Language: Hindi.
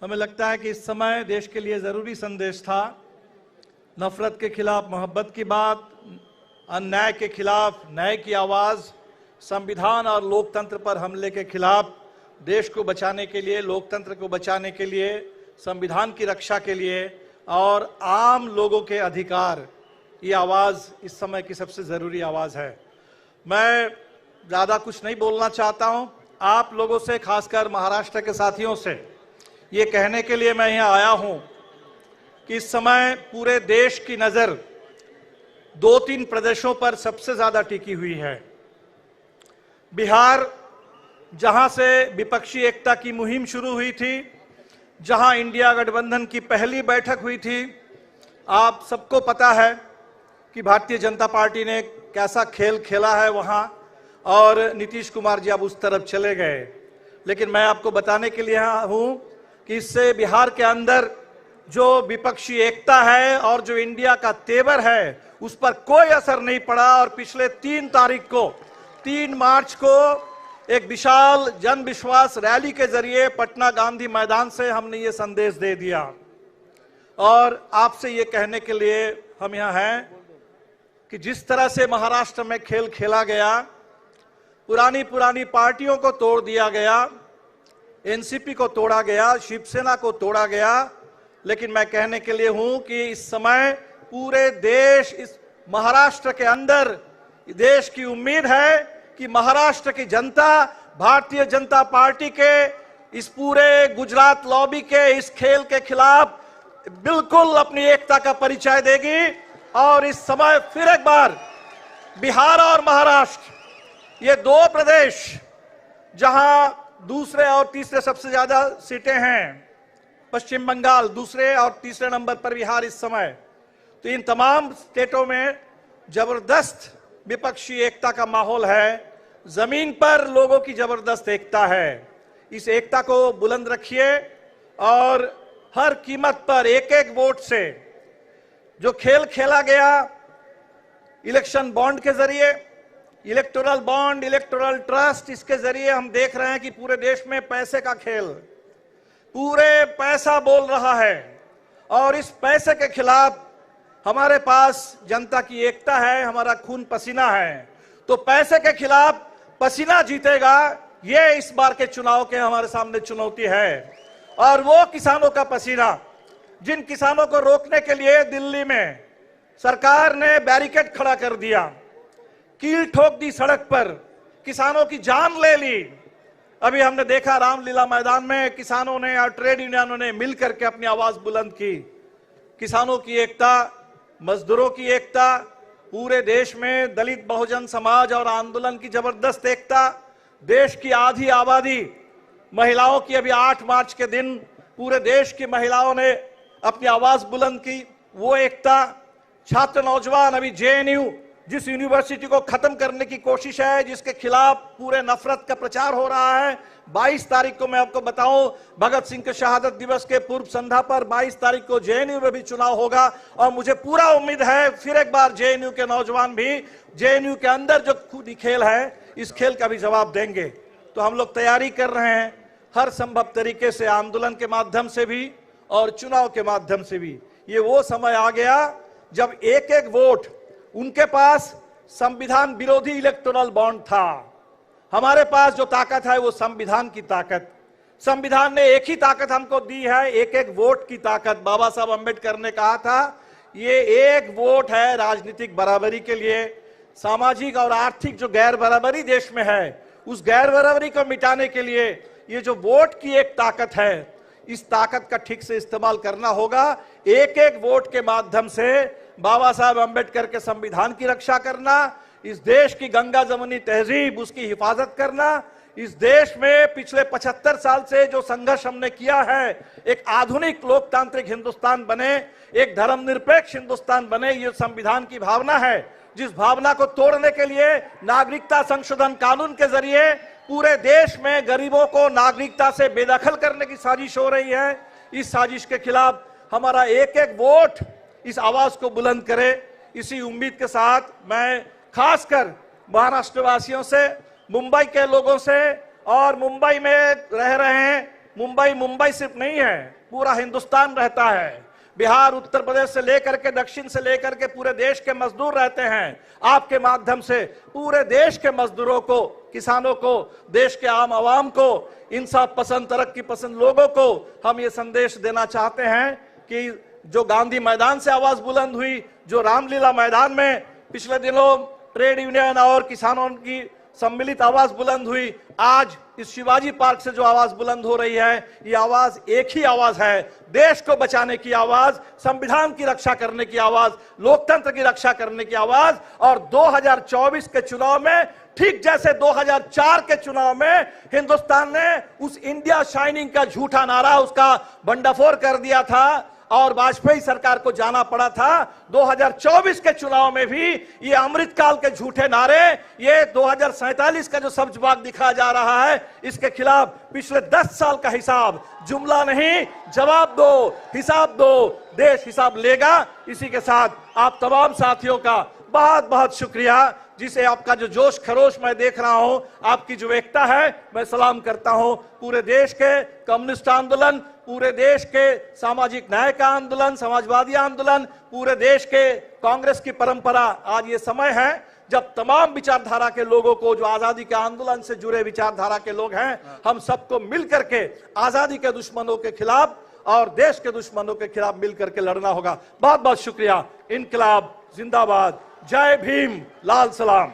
हमें लगता है कि इस समय देश के लिए जरूरी संदेश था। नफरत के खिलाफ मोहब्बत की बात, अन्याय के खिलाफ न्याय की आवाज, संविधान और लोकतंत्र पर हमले के खिलाफ देश को बचाने के लिए, लोकतंत्र को बचाने के लिए, संविधान की रक्षा के लिए और आम लोगों के अधिकार, ये आवाज इस समय की सबसे जरूरी आवाज है। मैं ज्यादा कुछ नहीं बोलना चाहता हूं। आप लोगों से, खासकर महाराष्ट्र के साथियों से ये कहने के लिए मैं यहाँ आया हूं कि इस समय पूरे देश की नजर 2-3 प्रदेशों पर सबसे ज्यादा टिकी हुई है। बिहार, जहां से विपक्षी एकता की मुहिम शुरू हुई थी, जहां इंडिया गठबंधन की पहली बैठक हुई थी, आप सबको पता है कि भारतीय जनता पार्टी ने कैसा खेल खेला है वहां, और नीतीश कुमार जी अब उस तरफ चले गए। लेकिन मैं आपको बताने के लिए यहाँ हूं कि इससे बिहार के अंदर जो विपक्षी एकता है और जो इंडिया का तेवर है, उस पर कोई असर नहीं पड़ा। और पिछले 3 मार्च को एक विशाल जन विश्वास रैली के जरिए पटना गांधी मैदान से हमने ये संदेश दे दिया। और आपसे ये कहने के लिए हम यहाँ हैं कि जिस तरह से महाराष्ट्र में खेल खेला गया, पुरानी पार्टियों को तोड़ दिया गया, एनसीपी को तोड़ा गया, शिवसेना को तोड़ा गया, लेकिन मैं कहने के लिए हूं कि इस समय पूरे देश, इस महाराष्ट्र के अंदर देश की उम्मीद है कि महाराष्ट्र की जनता भारतीय जनता पार्टी के इस पूरे गुजरात लॉबी के इस खेल के खिलाफ बिल्कुल अपनी एकता का परिचय देगी। और इस समय फिर एक बार बिहार और महाराष्ट्र, ये 2 प्रदेश जहां दूसरे और तीसरे सबसे ज्यादा सीटें हैं, पश्चिम बंगाल दूसरे और तीसरे नंबर पर बिहार इस समय, तो इन तमाम स्टेटों में जबरदस्त विपक्षी एकता का माहौल है। जमीन पर लोगों की जबरदस्त एकता है। इस एकता को बुलंद रखिए और हर कीमत पर एक वोट से जो खेल खेला गया, इलेक्शन बॉन्ड के जरिए, इलेक्टोरल बॉन्ड, इलेक्टोरल ट्रस्ट, इसके जरिए हम देख रहे हैं कि पूरे देश में पैसे का खेल, पूरे पैसा बोल रहा है। और इस पैसे के खिलाफ हमारे पास जनता की एकता है, हमारा खून पसीना है। तो पैसे के खिलाफ पसीना जीतेगा, ये इस बार के चुनाव के हमारे सामने चुनौती है। और वो किसानों का पसीना, जिन किसानों को रोकने के लिए दिल्ली में सरकार ने बैरिकेड खड़ा कर दिया, कील ठोक दी सड़क पर, किसानों की जान ले ली। अभी हमने देखा रामलीला मैदान में किसानों ने और ट्रेड यूनियनों ने मिलकर के अपनी आवाज बुलंद की। किसानों की एकता, मजदूरों की एकता, पूरे देश में दलित बहुजन समाज और आंदोलन की जबरदस्त एकता, देश की आधी आबादी, महिलाओं की, अभी 8 मार्च के दिन पूरे देश की महिलाओं ने अपनी आवाज बुलंद की, वो एकता, छात्र नौजवान, अभी जेएनयू जिस यूनिवर्सिटी को खत्म करने की कोशिश है, जिसके खिलाफ पूरे नफरत का प्रचार हो रहा है। 22 तारीख को मैं आपको बताऊं, भगत सिंह के शहादत दिवस के पूर्व संध्या पर 22 तारीख को जेएनयू में भी चुनाव होगा। और मुझे पूरा उम्मीद है फिर एक बार जेएनयू के नौजवान भी जेएनयू के अंदर जो खुदी खेल है, इस खेल का भी जवाब देंगे। तो हम लोग तैयारी कर रहे हैं हर संभव तरीके से, आंदोलन के माध्यम से भी और चुनाव के माध्यम से भी। ये वो समय आ गया जब एक वोट, उनके पास संविधान विरोधी इलेक्टोरल बॉन्ड था, हमारे पास जो ताकत है वो संविधान की ताकत। संविधान ने एक ही ताकत हमको दी है, एक वोट की ताकत। बाबा साहब अंबेडकर ने कहा था, ये एक वोट है राजनीतिक बराबरी के लिए। सामाजिक और आर्थिक जो गैर बराबरी देश में है, उस गैर बराबरी को मिटाने के लिए ये जो वोट की एक ताकत है, इस ताकत का ठीक से इस्तेमाल करना होगा। एक वोट के माध्यम से बाबा साहब अंबेडकर के संविधान की रक्षा करना, इस देश की गंगा जमुनी तहजीब, उसकी हिफाजत करना, इस देश में पिछले 75 साल से जो संघर्ष हमने किया है, एक आधुनिक लोकतांत्रिक हिंदुस्तान बने, एक धर्मनिरपेक्ष हिंदुस्तान बने, ये संविधान की भावना है। जिस भावना को तोड़ने के लिए नागरिकता संशोधन कानून के जरिए पूरे देश में गरीबों को नागरिकता से बेदखल करने की साजिश हो रही है, इस साजिश के खिलाफ हमारा एक वोट इस आवाज को बुलंद करे। इसी उम्मीद के साथ मैं खासकर महाराष्ट्र वासियों से, मुंबई के लोगों से और मुंबई में रह रहे हैं मुंबई सिर्फ नहीं है, पूरा हिंदुस्तान रहता है। बिहार, उत्तर प्रदेश से लेकर के दक्षिण से लेकर के पूरे देश के मजदूर रहते हैं। आपके माध्यम से पूरे देश के मजदूरों को, किसानों को, देश के आम आवाम को, इंसाफ पसंद, तरक्की पसंद लोगों को हम ये संदेश देना चाहते हैं कि जो गांधी मैदान से आवाज बुलंद हुई, जो रामलीला मैदान में पिछले दिनों ट्रेड यूनियन और किसानों की सम्मिलित आवाज बुलंद हुई, आज इस शिवाजी पार्क से जो आवाज बुलंद हो रही है, ये आवाज एक ही आवाज है, देश को बचाने की आवाज, संविधान की रक्षा करने की आवाज, लोकतंत्र की रक्षा करने की आवाज। और 2024 के चुनाव में ठीक जैसे 2004 के चुनाव में हिंदुस्तान ने उस इंडिया शाइनिंग का झूठा नारा, उसका भंडाफोड़ कर दिया था और वाजपेयी सरकार को जाना पड़ा था, 2024 के चुनाव में भी ये अमृतकाल के झूठे नारे, ये 2047 का जो सब्जबाग दिखाया जा रहा है, इसके खिलाफ पिछले 10 साल का हिसाब, जुमला नहीं, जवाब दो, हिसाब दो, देश हिसाब लेगा। इसी के साथ आप तमाम साथियों का बहुत बहुत शुक्रिया, जिसे आपका जो जोश खरोश मैं देख रहा हूं, आपकी जो एकता है, मैं सलाम करता हूं। पूरे देश के कम्युनिस्ट आंदोलन, पूरे देश के सामाजिक न्याय का आंदोलन, समाजवादी आंदोलन, पूरे देश के कांग्रेस की परंपरा, आज ये समय है जब तमाम विचारधारा के लोगों को, जो आजादी के आंदोलन से जुड़े विचारधारा के लोग हैं, हम सबको मिलकर के आजादी के दुश्मनों के खिलाफ और देश के दुश्मनों के खिलाफ मिलकर के लड़ना होगा। बहुत बहुत शुक्रिया। इनकलाब जिंदाबाद, जय भीम, लाल सलाम।